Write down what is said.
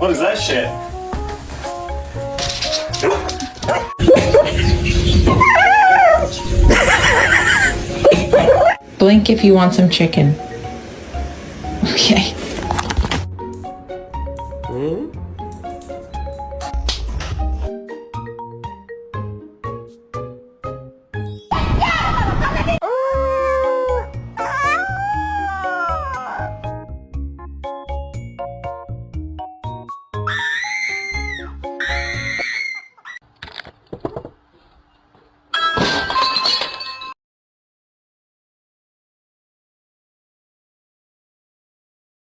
What is that shit? Blink if you want some chicken. Okay.